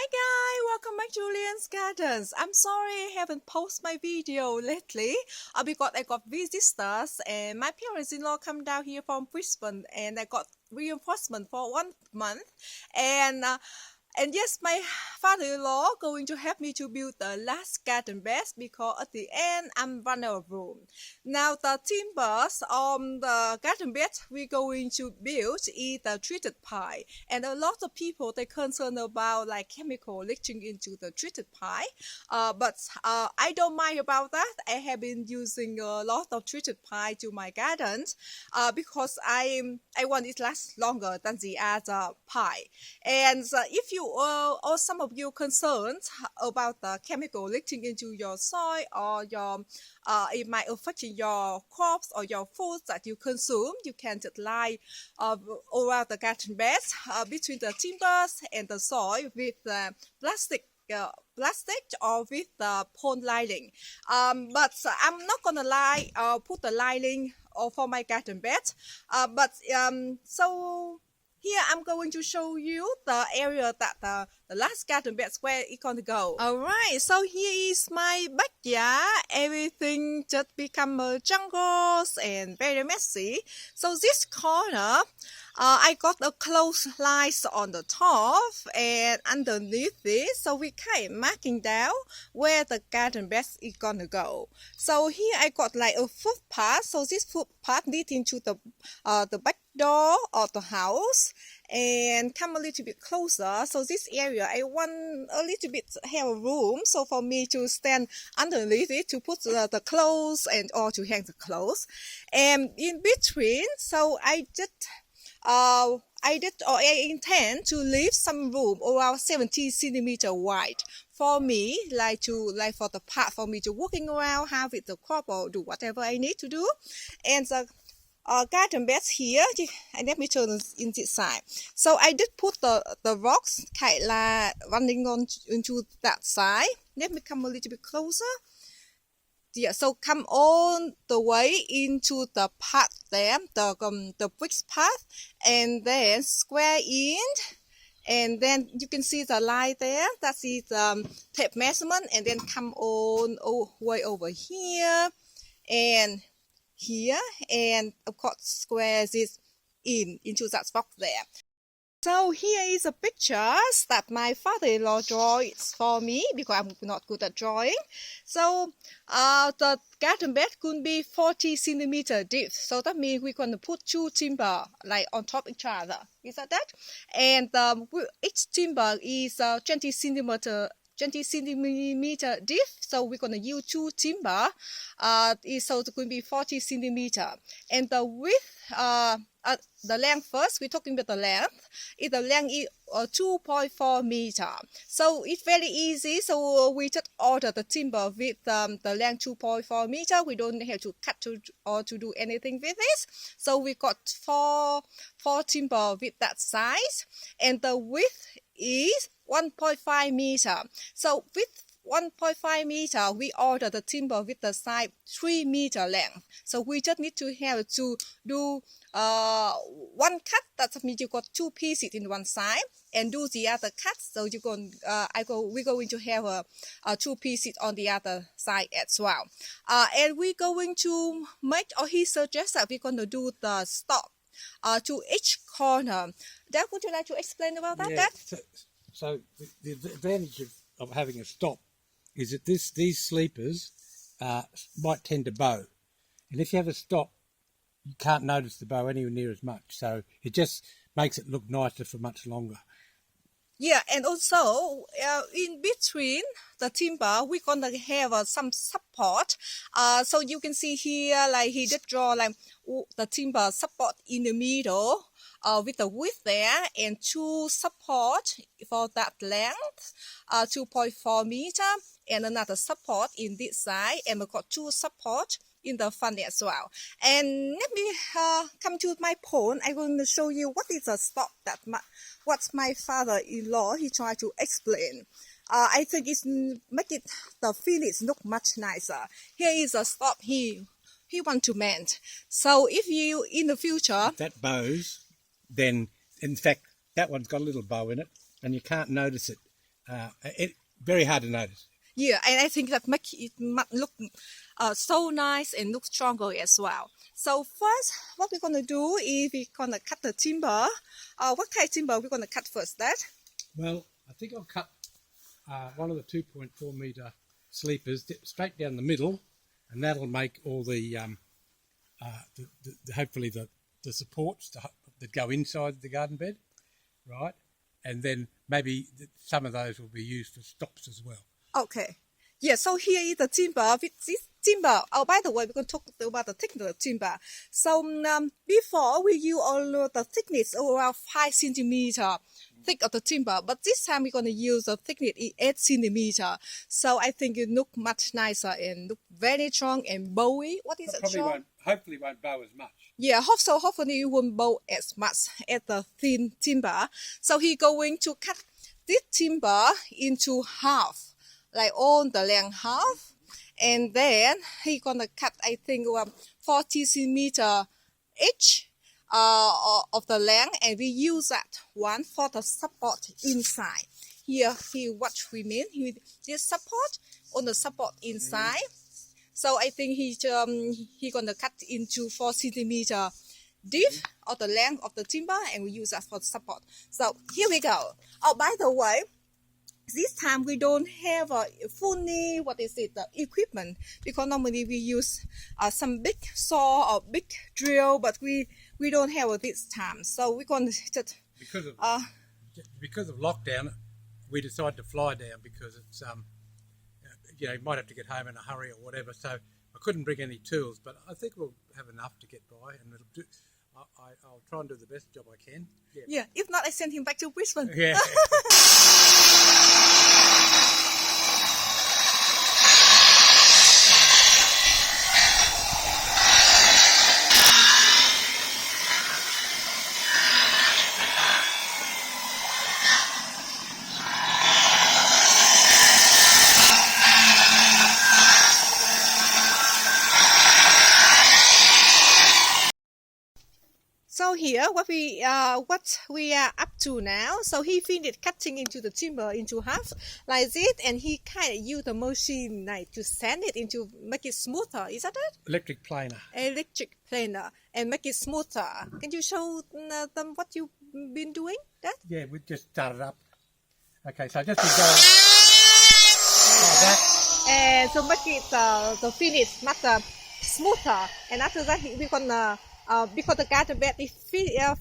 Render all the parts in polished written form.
Hi guys, welcome back to Julian's Gardens. I'm sorry I haven't posted my video lately because I got visitors and my parents-in-law come down here from Brisbane and I got reinforcement for 1 month and yes, my father-in-law going to help me to build the last garden bed because at the end I'm running out of room. Now the timbers on the garden bed we're going to build is the treated pine, and a lot of people they concerned about like chemical leaching into the treated pine. But I don't mind about that. I have been using a lot of treated pine to my gardens because I want it last longer than the other pine. And if you or some of you concerned about the chemical leaching into your soil or your it might affect your crops or your foods that you consume, you can just lie around the garden beds between the timbers and the soil with plastic plastic or with the pond lining. But I'm not gonna put the lining for my garden bed. So here I'm going to show you the area that the last garden beds where it's gonna go. Alright, so here is my backyard. Everything just become jungles and very messy. So this corner, I got a close lines on the top and underneath this, so we kind of marking down where the garden bed is gonna go. So here I got like a footpath. So this footpath leads into the back door of the house and come a little bit closer. So this area I want a little bit have a room so for me to stand underneath it to put the clothes and or to hang the clothes, and in between so I intend to leave some room around 70 centimeter wide for me, like for the path for me to walking around, have it the crop or do whatever I need to do. And the garden beds here, and let me turn in this side. So I did put the rocks kind of running on into that side. Let me come a little bit closer. Yeah, so come all the way into the path there, the bricks path, and then square in, and then you can see the line there. That is tape measurement, and then come on way over here, and here, and of course square this into that box there. So here is a pictures that my father-in-law draws for me because I'm not good at drawing. So the garden bed could be 40 centimeter deep. So that means we're going to put two timber like on top each other. Is that? And each timber is 20 centimeter deep, so we're going to use two timber. So it's going to be 40 centimeter, and the width, the length first. We're talking about the length. The length is 2.4 meter. So it's very easy. So we just order the timber with the length 2.4 meter. We don't have to cut or to do anything with this. So we got four timber with that size, and the width is 1.5 meter. So with 1.5 meter, we order the timber with the size 3 meter length. So we just need to have to do one cut. That means you got two pieces in one side, and do the other cut. So we're going to have two pieces on the other side as well. And we're going to make, or he suggests that we're going to do the stop to each corner. Dad, would you like to explain about that? Yeah, so the advantage of having a stop is that these sleepers might tend to bow. And if you have a stop, you can't notice the bow anywhere near as much. So it just makes it look nicer for much longer. Yeah, and also in between the timber, we're gonna have some support. So you can see here, like he did draw like the timber support in the middle, with the width there, and two support for that length, 2.4 meter, and another support in this side, and we've got two support in the front as well. And let me come to my point. I'm going to show you what is a stop that what my father-in-law he tried to explain. I think it's make it the finish look much nicer. Here is a stop he want to mend. So if you in the future, if that bows, then in fact that one's got a little bow in it, and you can't notice it very hard to notice. Yeah, and I think that make it look so nice and look stronger as well. So first, what we're gonna do is we're gonna cut the timber. What kind of timber we're gonna cut first? That? Well, I think I'll cut one of the 2.4 metre sleepers straight down the middle, and that'll make all the hopefully the supports that go inside the garden bed, right? And then maybe some of those will be used for stops as well. Okay. Yeah, so here is the timber. With this timber, oh, by the way, we're going to talk about the thickness of the timber. So before we use all the thickness around 5 centimeter thick of the timber, but this time we're going to use the thickness 8 centimeter. So I think it look much nicer and look very strong and bowy. What is it? Hopefully won't bow as much. Yeah, hopefully it won't bow as much as the thin timber. So he's going to cut this timber into half. Like on the length half, and then he gonna cut, I think, 40 centimeter each of the length, and we use that one for the support inside. Here what we mean, this support on the support inside. So I think he gonna cut into 4 centimeter deep of the length of the timber, and we use that for support. So here we go. Oh, by the way, this time we don't have a fully equipment, because normally we use some big saw or big drill, but we don't have it this time. So we're going to just because of lockdown, we decided to fly down because it's you might have to get home in a hurry or whatever. So I couldn't bring any tools, but I think we'll have enough to get by, and it'll do. I'll try and do the best job I can. Yeah. If not, I send him back to Brisbane. Yeah. So here, what we are up to now. So he finished cutting into the timber into half like this, and he kind of used the machine like to sand it into make it smoother. Is that it? Electric planer. Electric planer, and make it smoother. Can you show them what you've been doing? That? Yeah, we just started up. Okay, so just to go like that, and to make it the finish much smoother. And after that, we're gonna. Because the garden bed is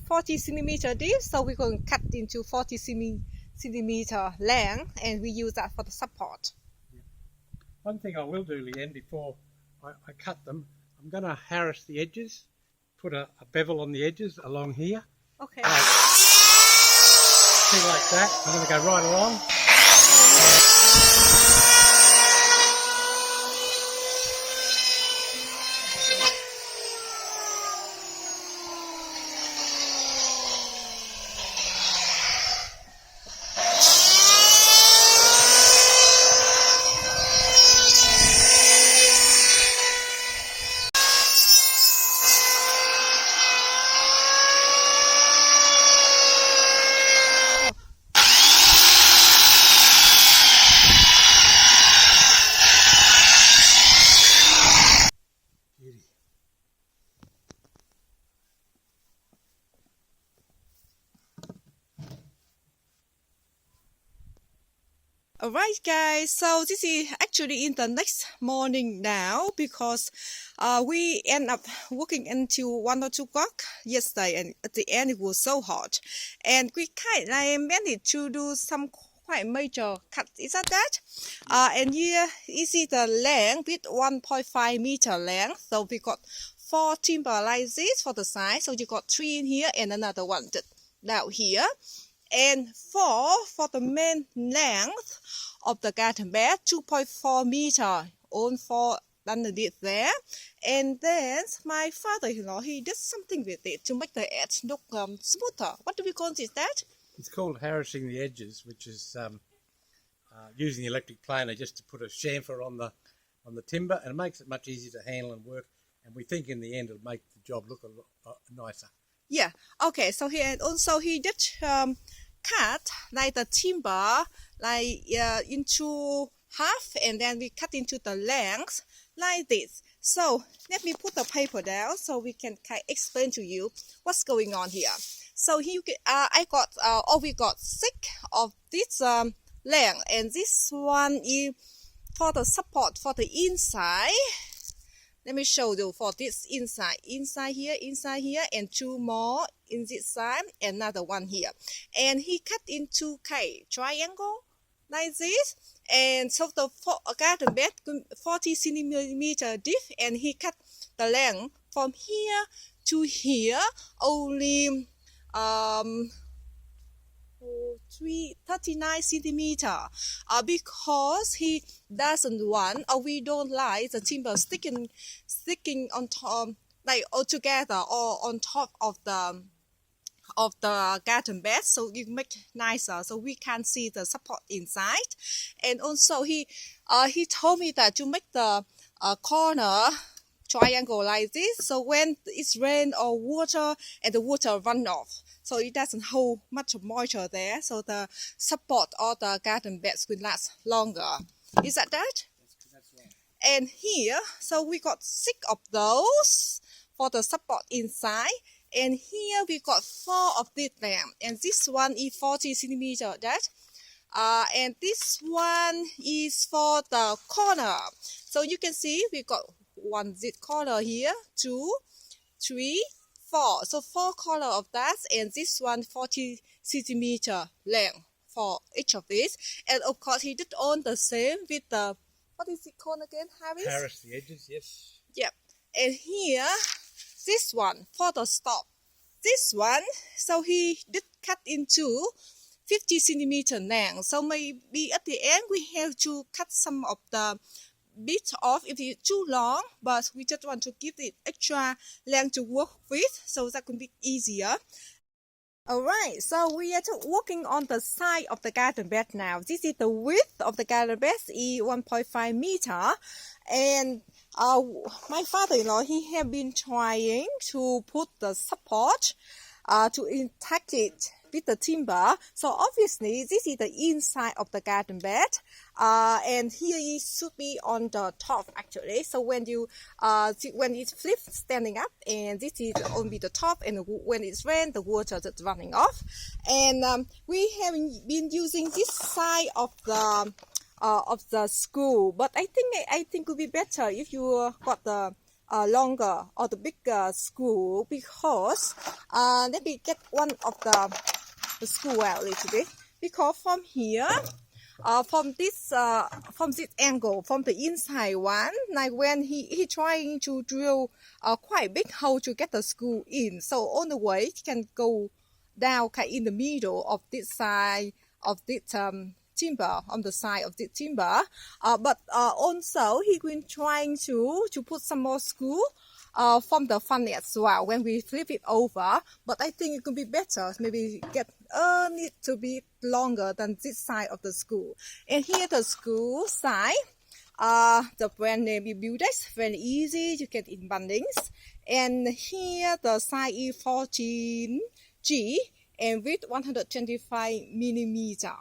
40 centimeter deep, so we're going to cut into 40 centimeter length, and we use that for the support. One thing I will do, Leanne, before I cut them, I'm going to harris the edges, put a bevel on the edges along here. Okay. See, like that. I'm going to go right along. Alright guys, so this is actually in the next morning now, because we end up working until 1 or 2 o'clock yesterday, and at the end it was so hot, and we kind of managed to do some quite major cut. Is that? And here you see the length with 1.5 meter length, so we got 4 timber like this for the side, so you got 3 in here and another one down here. And 4 for the main length of the garden bed, 2.4 meter on 4 underneath there. And then my father-in-law, he did something with it to make the edge look smoother. What do we call this? That? It's called harrissing the edges, which is using the electric planer just to put a chamfer on the timber, and it makes it much easier to handle and work. And we think in the end it'll make the job look a lot nicer. Yeah. Okay. So he also he did cut like the timber like into half, and then we cut into the length like this. So let me put the paper down so we can explain to you what's going on here. So here we got 6 of this length, and this one is for the support for the inside. Let me show you for this inside here, and 2 more in this side, another one here. And he cut into triangle like this. And so the garden bed 40 centimeter deep, and he cut the length from here to here only 39 centimeter, because he doesn't want, or we don't like the timber sticking on top, like all together or on top of the garden bed, so you make nicer so we can see the support inside. And also he told me that to make the corner triangle like this, so when it's rain or water and the water run off, so it doesn't hold much moisture there, so the support or the garden beds will last longer. Is that? That's right. And here, so we got 6 of those for the support inside. And here we got 4 of this them, and this one is 40 centimeter. And this one is for the corner. So you can see we got 1 zip corner here, 2, 3, 4. So 4 corner of that, and this one 40 centimeter length for each of these. And of course he did on the same with the, what is it called again, Harris? Harris, the edges, yes. Yep. And here, this one for the stop. This one, so he did cut into 50 centimeter length. So maybe at the end we have to cut some of the bit off if it's too long, but we just want to give it extra length to work with, so that could be easier. Alright, so we are working on the side of the garden bed now. This is the width of the garden bed, is 1.5 meter. And my father-in-law, he have been trying to put the support to intact it with the timber. So obviously this is the inside of the garden bed, and here it should be on the top actually. So when you when it's flipped standing up, and this is only the top, and when it's rain, the water is running off. And we have been using this side of the school, but I think it would be better if you got the longer or the bigger school, because let me get one of the school out a little bit, because from here, from this angle, from the inside one, like when he trying to drill quite big hole to get the screw in, so on the way he can go down in the middle of this side of this timber, on the side of the timber, but also he been trying to put some more screw from the front as well when we flip it over. But I think it could be better, maybe need to be longer than this side of the screw. And here the screw side, the brand name is Beveling, very easy to get in Bunnings. And here the side is 14G and with 125 millimeter.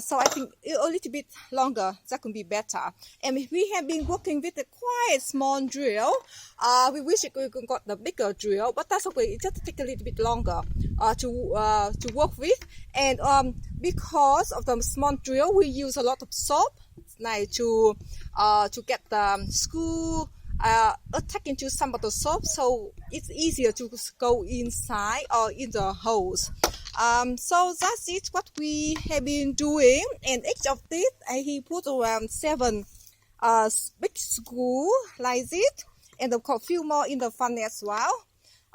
So I think a little bit longer, that could be better. And we have been working with a quite small drill. We wish we could got the bigger drill, but that's okay. It just take a little bit longer to work with. And because of the small drill, we use a lot of soap, like to get the screw attack into some of the soap, so it's easier to go inside or in the holes. So that's it what we have been doing, and each of these he put around 7 big screw like this, and of course few more in the front as well.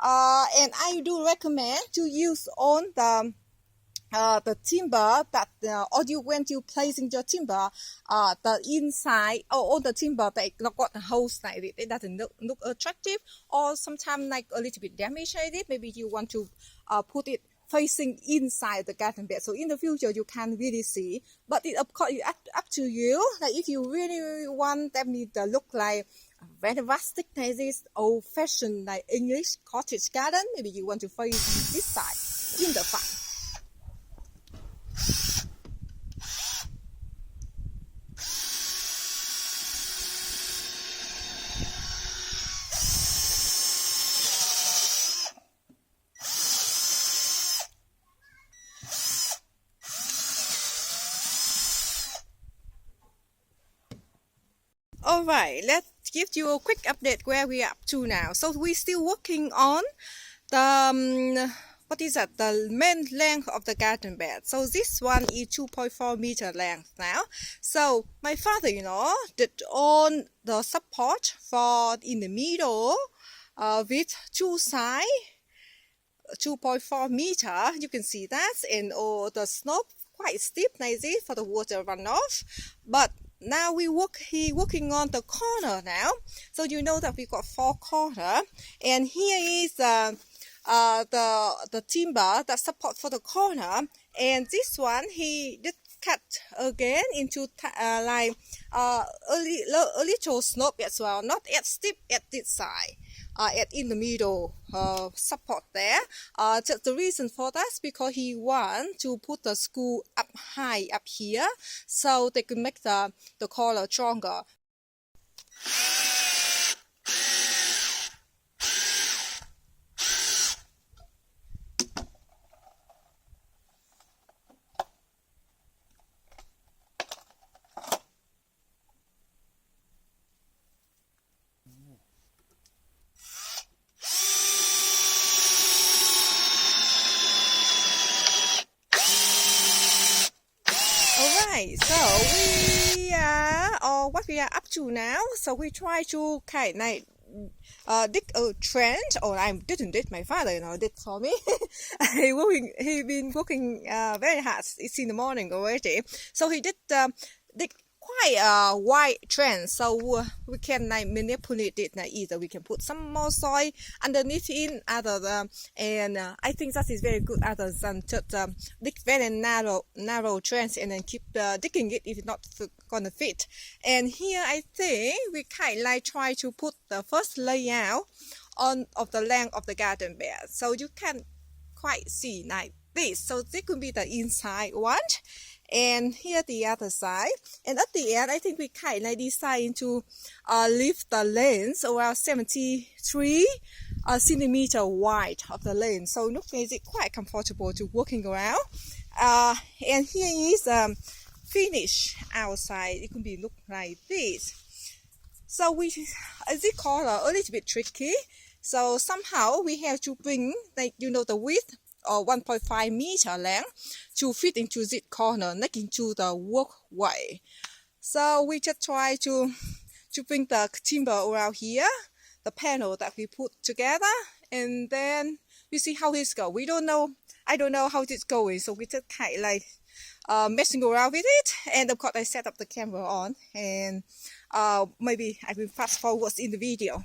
And I do recommend to use on the timber that or you when you placing your timber, the inside or on the timber they not got the holes like it. It doesn't look attractive, or sometimes like a little bit damaged like it. Maybe you want to put it facing inside the garden bed, so in the future you can really see. But it of course up to you. Like if you really want them to look like very rustic, like this old-fashioned like English cottage garden, maybe you want to face this side in the front. All right, let's give you a quick update where we are up to now. So we're still working on the what is that? The main length of the garden bed. So this one is 2.4 meter length now. So my father, did on the support for in the middle, with two sides, 2.4 meter. You can see that, and the slope quite steep, nicely for the water runoff. But now he working on the corner now. So you know that we got four corner, and here is the timber that support for the corner, and this one he did cut again into like a little slope as well, not as steep at this side. At in the middle support there. The reason for that is because he want to put the school up high up here, so they could make the collar stronger. Alright, so we are, or what we are up to now. So we try to kind of dig a trench, or I didn't did, my father, did for me. He been working very hard. It's in the morning already. So he did dig quite a wide trench, so we can manipulate it. Either we can put some more soil underneath in, and I think that is very good, other than just dig very narrow trench and then keep digging it if it's not gonna fit. And here I think we kind of like try to put the first layout on of the length of the garden bed, so you can quite see like this. So this could be the inside one, and here the other side. And at the end, I think we kind of decide to leave the length around 73 centimeter wide of the length, so it makes it quite comfortable to walking around. And here is finish outside. It could be look like this. So as it call a little bit tricky. So somehow we have to bring the width or 1.5 meter length to fit into this corner, not into the walkway. So we just try to bring the timber around here, the panel that we put together, and then we see how it's go. We don't know. I don't know how it's going, so we just kind of like messing around with it. And of course, I set up the camera on, and maybe I will fast forward in the video.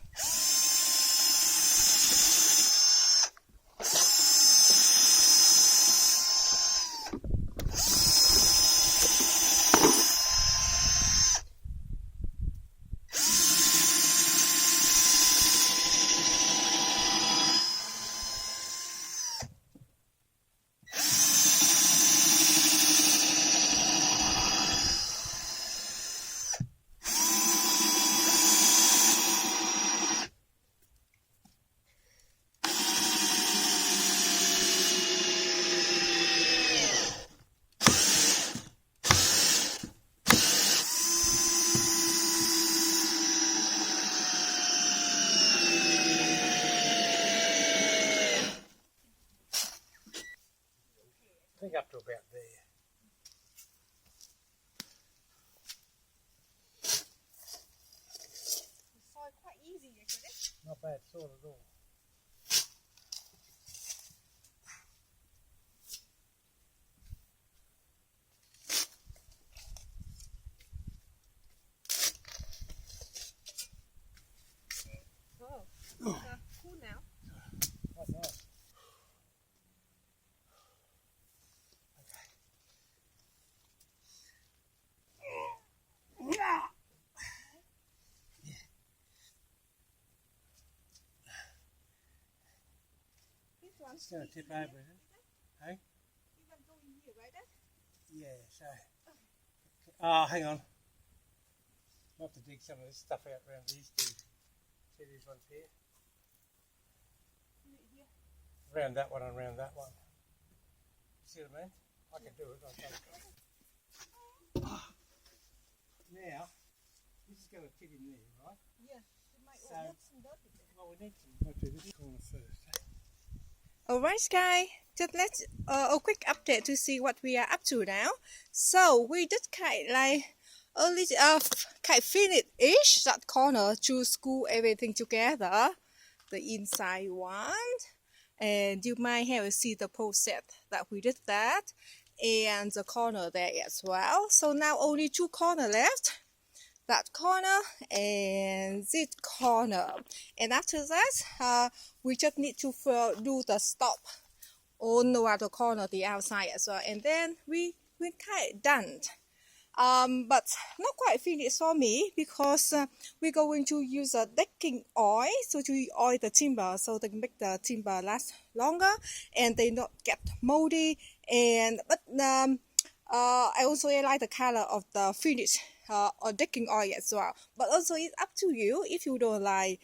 I think up to about there. So quite easy actually. Not bad sort at all. Oh, cool now. Quite nice. It's going to tip over, isn't it? Hey? You want to go in here, right? Yeah, so. Oh, hang on. I'll have to dig some of this stuff out around these two. See these ones here? Around that one and around that one. See what I mean? I can do it. Now, this is going got a fit in there, right? Yeah, it might So, put some dirt in there. well, we need to do this corner first. Alright, guys, just let's a quick update to see what we are up to now. So we just kind like early kind finish each that corner to screw everything together, the inside one, and you might have seen the process that we did that, and the corner there as well. So now only two corner left. That corner and this corner, and after that we just need to do the stop on the other corner, the outside as well, and then we kind of done. But not quite finished for me because we're going to use a decking oil, so to oil the timber so they make the timber last longer and they not get moldy. And but I also like the color of the finish or decking oil as well. But also it's up to you if you don't like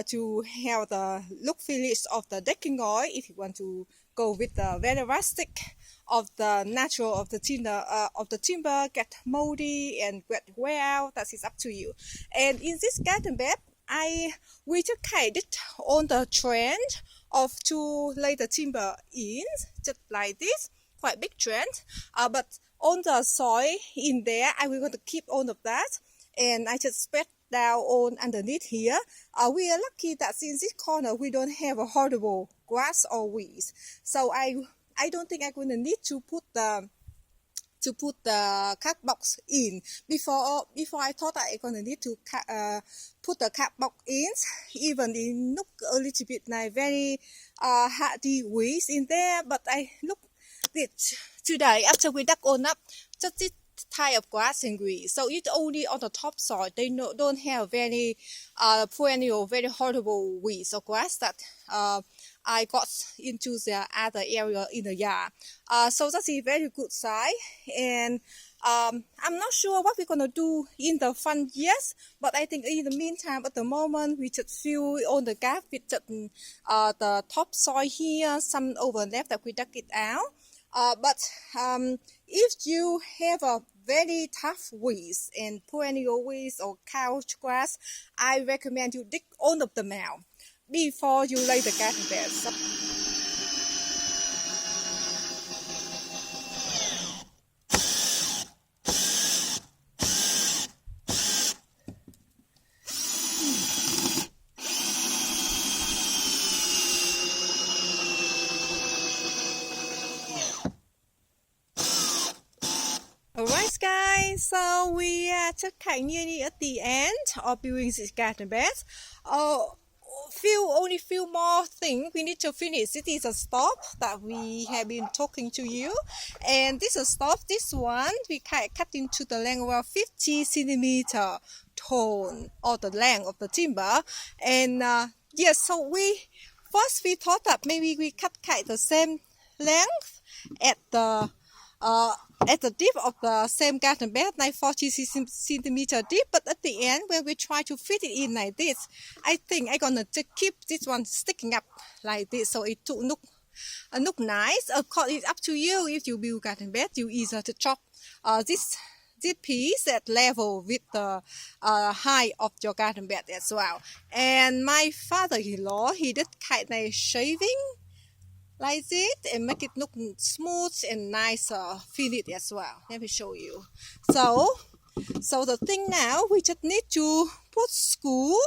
to have the look finish of the decking oil. If you want to go with the very rustic of the natural of the timber get moldy and get wear out, that is up to you. And in this garden bed, we just kind of on the trend of to lay the timber in just like this, quite big trend. But on the soil in there, I will going to keep all of that, and I just spread down on underneath here. We are lucky that in this corner we don't have a horrible grass or weeds, so I don't think I'm going to need to put the cat box in before I thought I going to need to put the cat box in, even in look a little bit like very hardy weeds in there. But I look it today after we dug on up just this type of grass and weeds, so it's only on the top soil. They don't have very perennial, very horrible weeds or grass that I got into the other area in the yard. So that's a very good sign. And I'm not sure what we're gonna do in the front yet, but I think in the meantime, at the moment, we just fill on the gap with the top soil here, some overlap that we dug it out. But if you have a very tough weeds and perennial weeds or couch grass, I recommend you dig all of them out before you lay the garden bed. Alright guys, so we are just kind of nearly at the end of building this garden bed. Only few more things we need to finish. This is a stop that we have been talking to you, and this is a stop. This one we cut into the length of 50 centimeter tall, or the length of the timber. And yes, so we thought that maybe we cut the same length at the dip of the same garden bed, like 40 centimeter deep. But at the end, when we try to fit it in like this, I think I'm gonna just keep this one sticking up like this, so it to look nice. Of course, it's up to you. If you build garden bed, you either to chop this piece at level with the height of your garden bed as well. And my father-in-law, he did kind of shaving like this and make it look smooth and nicer, feel it as well. Let me show you. So the thing now, we just need to put screw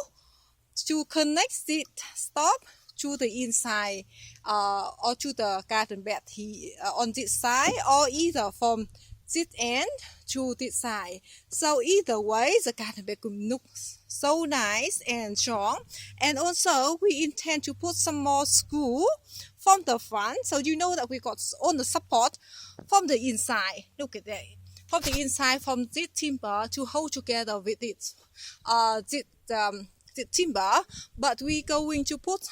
to connect the stop to the inside or to the garden bed here on this side, or either from this end to this side. So either way, the garden bed could look so nice and strong. And also we intend to put some more screw from the front, so you know that we got on the support from the inside. Look at that, from the inside, from this timber to hold together with it the timber. But we going to put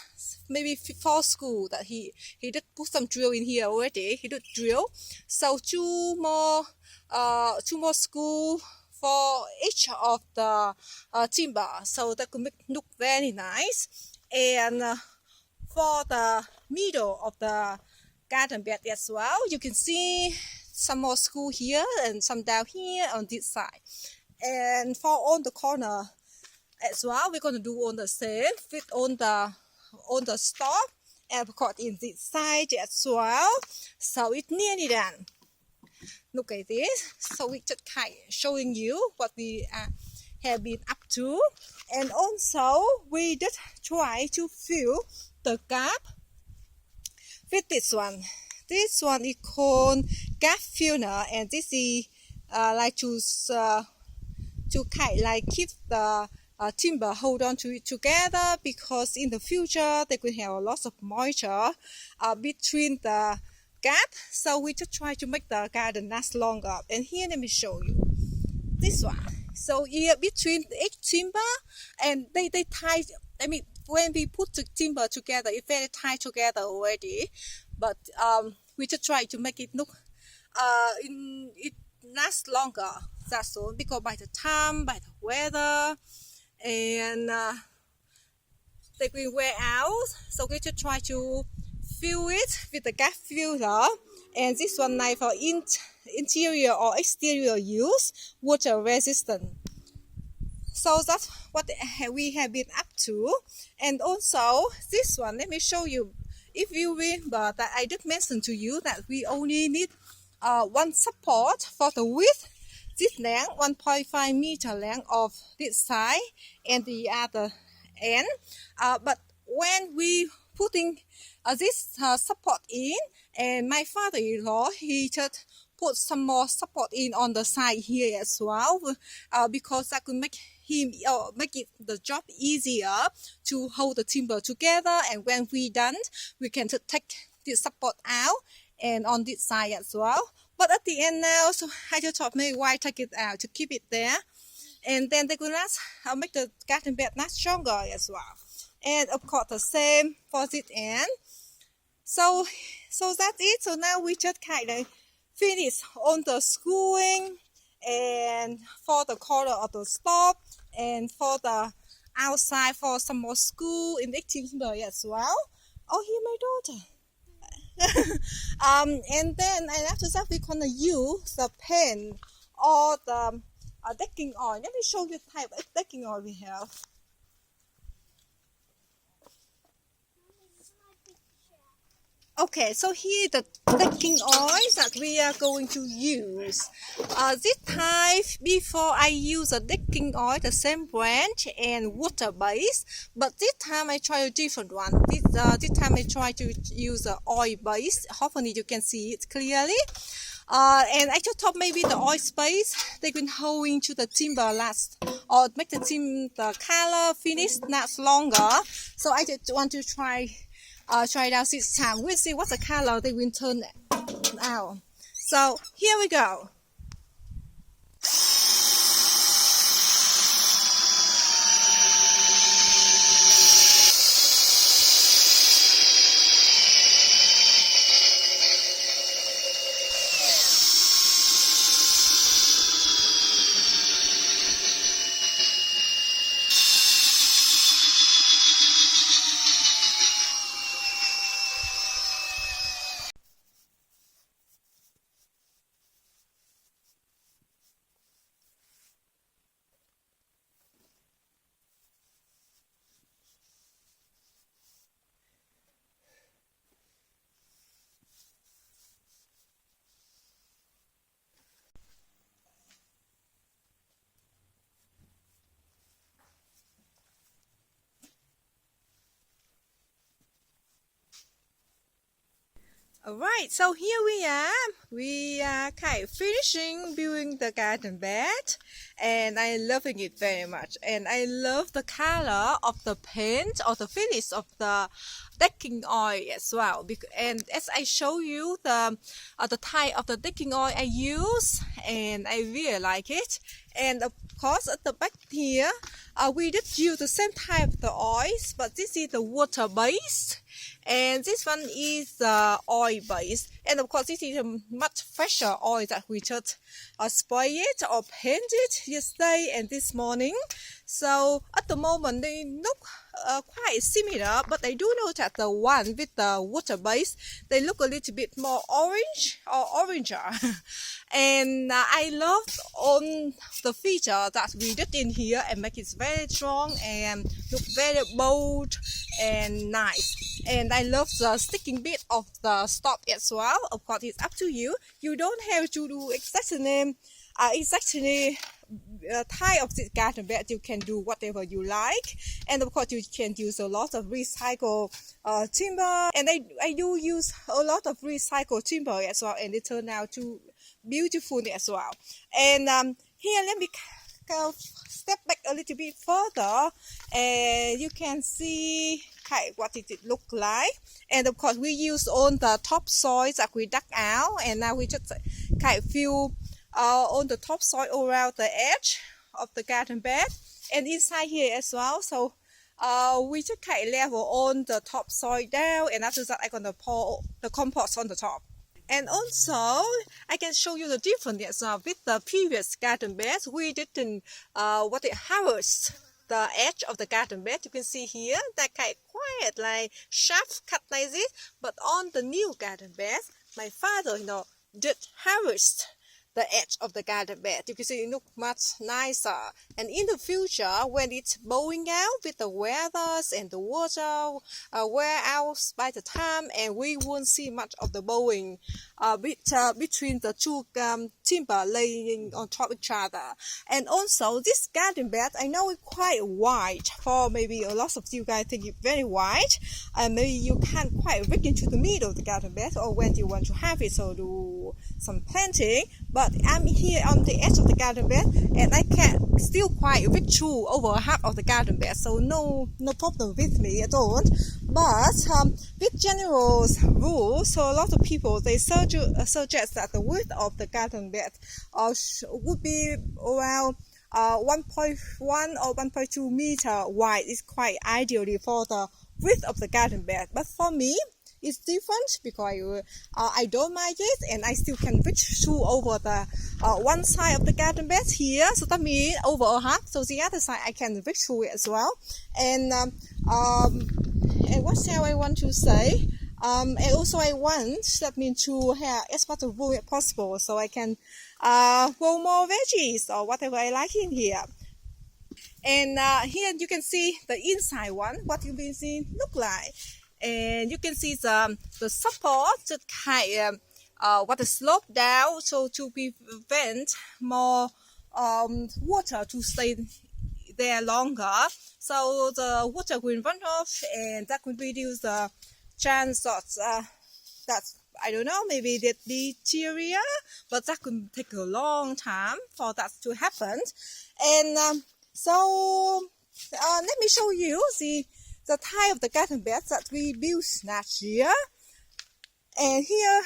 maybe 4 screw that he did put some drill in here already. He did drill, so two more screw for each of the timber, so that could make look very nice. And for the middle of the garden bed as well, you can see some more screw here and some down here on this side. And for on the corner as well, we're going to do on the same with on the stop, and of course in this side as well. So it's nearly done. Look at this. So we just kind of showing you what we have been up to, and also we just try to fill the gap with this one. This one is called gap filler, and this is like to kind like keep the timber hold on to it together, because in the future they could have a lot of moisture between the gap. So we just try to make the garden last longer. And here, let me show you this one. So here between each timber, and they tie, I mean, when we put the timber together, it's very tight together already, but we just try to make it look it lasts longer. That's all, because by the time, by the weather, and they will wear out. So we just try to fill it with the gap filler, and this one knife for interior or exterior use, water resistant. So that's what we have been up to. And also this one, let me show you. If you remember that I did mention to you that we only need one support for the width, this length 1.5 meter length of this side and the other end. But when we putting this support in, and my father-in-law, he just put some more support in on the side here as well, because that could make him make it the job easier to hold the timber together. And when we done, we can take the support out and on this side as well. But at the end now, so I just thought maybe why take it out to keep it there, and then they could last make the garden bed last stronger as well. And of course the same for this end. So that's it. So now we just kind of finish on the screwing, and for the corner of the stop, and for the outside for some more screw in the timber as well. Oh, here my daughter. And then after that we're gonna use the paint or the decking oil. Let me show you the type of decking oil we have. Okay, so here the decking oil that we are going to use. This time, before I use a decking oil, the same brand and water base, but this time I try a different one. This time I try to use an oil base. Hopefully you can see it clearly. And I just thought maybe the oil space they can hold into the timber last, or make the color finish last longer. So I just want to try it out this time. We'll see what the color they will turn out. So here we go. Alright, so here we are. We are kind of finishing building the garden bed, and I'm loving it very much. And I love the color of the paint or the finish of the decking oil as well. And as I show you the type of the decking oil I use, and I really like it. And of course at the back here, we did use the same type of the oils, but this is the water based. And this one is oil base, and of course this is a much fresher oil that we just spray it or paint it yesterday and this morning. So at the moment they look quite similar, but I do know that the one with the water base, they look a little bit more orange or oranger. And I love on the feature that we did in here and make it very strong and look very bold and nice. And I love the sticking bit of the stop as well. Of course, it's up to you. You don't have to do exactly type of this garden bed. You can do whatever you like, and of course you can use a lot of recycled timber, and I do use a lot of recycled timber as well, and it turned out to beautiful as well. And here let me step back a little bit further, and you can see what did it look like. And of course we use on the topsoil that we dug out, and now we just fill on the topsoil around the edge of the garden bed and inside here as well. So we just level on the topsoil down, and after that I'm gonna pour the compost on the top. And also I can show you the difference with the previous garden beds. We didn't harvest the edge of the garden bed. You can see here that quiet like sharp cut like this, but on the new garden bed my father did harvest the edge of the garden bed. You can see it look much nicer. And in the future, when it's blowing out with the weather and the water wear out by the time, and we won't see much of the blowing between the two timber laying on top of each other. And also this garden bed, I know it's quite wide. For maybe a lot of you guys think it's very wide, and maybe you can't quite reach into the middle of the garden bed, or when you want to have it, so do some planting. But I'm here on the edge of the garden bed, and I can still quite reach through over half of the garden bed, so no problem with me at all. But with general rules, so a lot of people they suggest that the width of the garden bed would be around 1.1 or 1.2 meter wide. Is quite ideally for the width of the garden bed. But for me, it's different because I don't mind it, and I still can reach through over the one side of the garden bed here, so that means over a half, so the other side I can reach through it as well. And what else I want to say, and also I want that means to have as much of room as possible, so I can grow more veggies or whatever I like in here. And here you can see the inside one, what you've been seeing look like. And you can see the support just the slope down, so to prevent more water to stay there longer, so the water will run off, and that will reduce the chance of that I don't know, maybe that deteriorate, but that could take a long time for that to happen. And so let me show you the type of the garden beds that we built last year. And here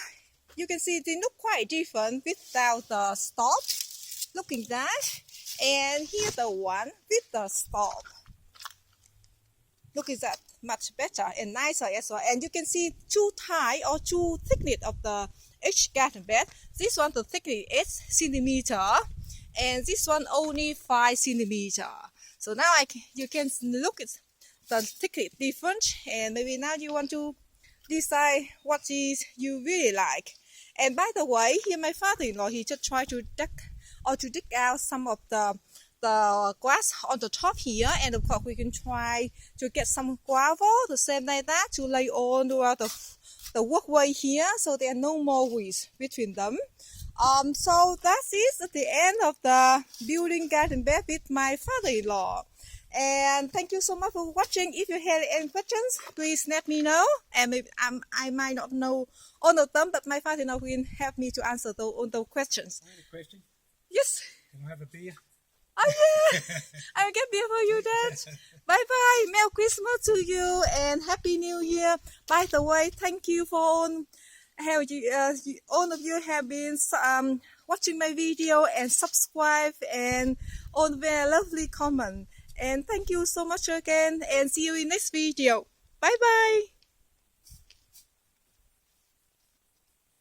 you can see they look quite different without the stop, looking that. And here's the one with the stop. Look at that, much better and nicer as well. And you can see two type or two thickness of the each garden bed. This one the thickness is 8 centimeter, and this one only 5 centimeter. So now you can look at the thickness different, and maybe now you want to decide what is you really like. And by the way, here my father-in-law, he just tried to dig out some of the grass on the top here, and of course we can try to get some gravel the same like that to lay on throughout the walkway here, so there are no more weeds between them. So that is at the end of the building garden bed with my father-in-law. And thank you so much for watching. If you have any questions, please let me know. And maybe I might not know all of them, but my father-in-law will help me to answer all those questions. I have a question. Yes. Can I have a beer? Oh yeah, I'll get beer for you, Dad. Bye bye. Merry Christmas to you and Happy New Year. By the way, thank you for all of you have been watching my video and subscribe and all very lovely comment. And thank you so much again, and see you in next video. Bye bye.